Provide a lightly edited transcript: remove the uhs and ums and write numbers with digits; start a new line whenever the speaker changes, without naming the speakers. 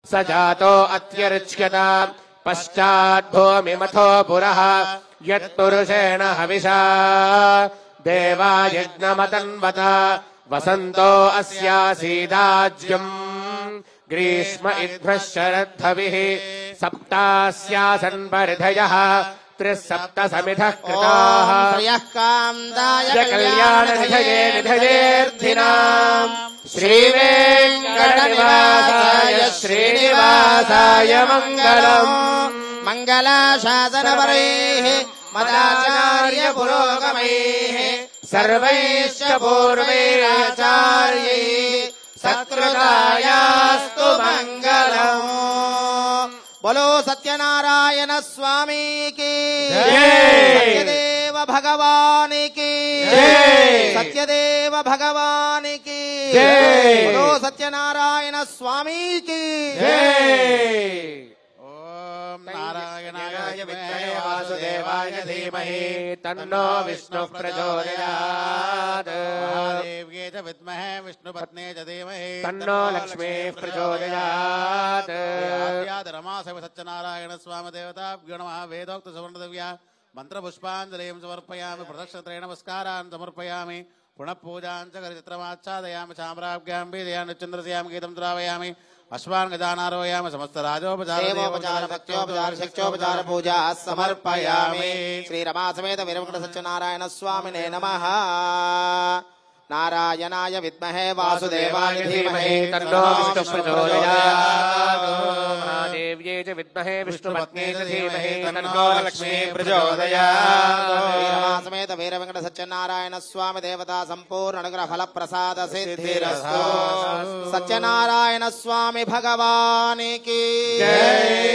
स जातो अत्यर्च्यत पश्चाद्भूमिमथो पुरः यत्पुरुषेण हविषा देवा यज्ञमतन्वत वसन्तो अस्यासीदाज्यम् ग्रीष्म इद्भ्रः शरद्धविः सप्तास्यासन् परिधयः 3 समिधः कृताः कल्याणनिधये निधयेऽर्थिनाम् श्रीवेङ्कटनिवासाय श्रीनिवासाय मङ्गलम्
मङ्गलाशासनवरैः मदाचार्य पुरोगमैः
सर्वैश्च पूर्वैराचार्यैः सत्कृतायास्तु मङ्गलम्।
बोलो सत्यनारायण स्वामी की
जय।
सत्यदेव भगवान की
जय।
सत्यदेव भगवान की
जय।
बोलो सत्यनारायण स्वामी की
जय।
नारायणाय
विद्महे वासुदेवाय धीमहि तन्नो विष्णुः प्रचोदयात्।
महादेव्यै च विद्महे विष्णुपत्न्यै च धीमहि
तन्नो लक्ष्मीः प्रचोदयात्।
रमासव सत्यनारायण स्वामी देवताभ्यो नमः। वेदोक्त सुवर्णदिव्या मंत्रपुष्पाञ्जलिं समर्पयामि। प्रदक्षिणत्रय नमस्कारान् समर्पयामि। पुनः पूजाञ्च करिचित्रमाच्छादयामि। चाम्राभ्यां वेदयामि चन्द्रस्यामि गीतं द्रावयामि। अश्वान् गजानारोहयामि। समस्त राजोपचार देवोपचार भक्त्योपचार शक्त्योपचार पूजा समर्पयामि। श्री रमा समेत वीरवेंकट सत्यनारायण स्वामिने नमः। नारायणाय विद्महे वासुदेवाय धीमहि तन्नो विष्णुः प्रचोदयात्।
महादेव्यै च विद्महे विष्णुपत्न्यै च धीमहि तन्नो लक्ष्मीः प्रचोदयात्।
रमा समेत वीरवेंकट सत्यनारायण स्वामी देवता संपूर्ण अनुग्रह फल प्रसाद सिद्धिरस्तु। सत्यनारायण स्वामी भगवान की जय।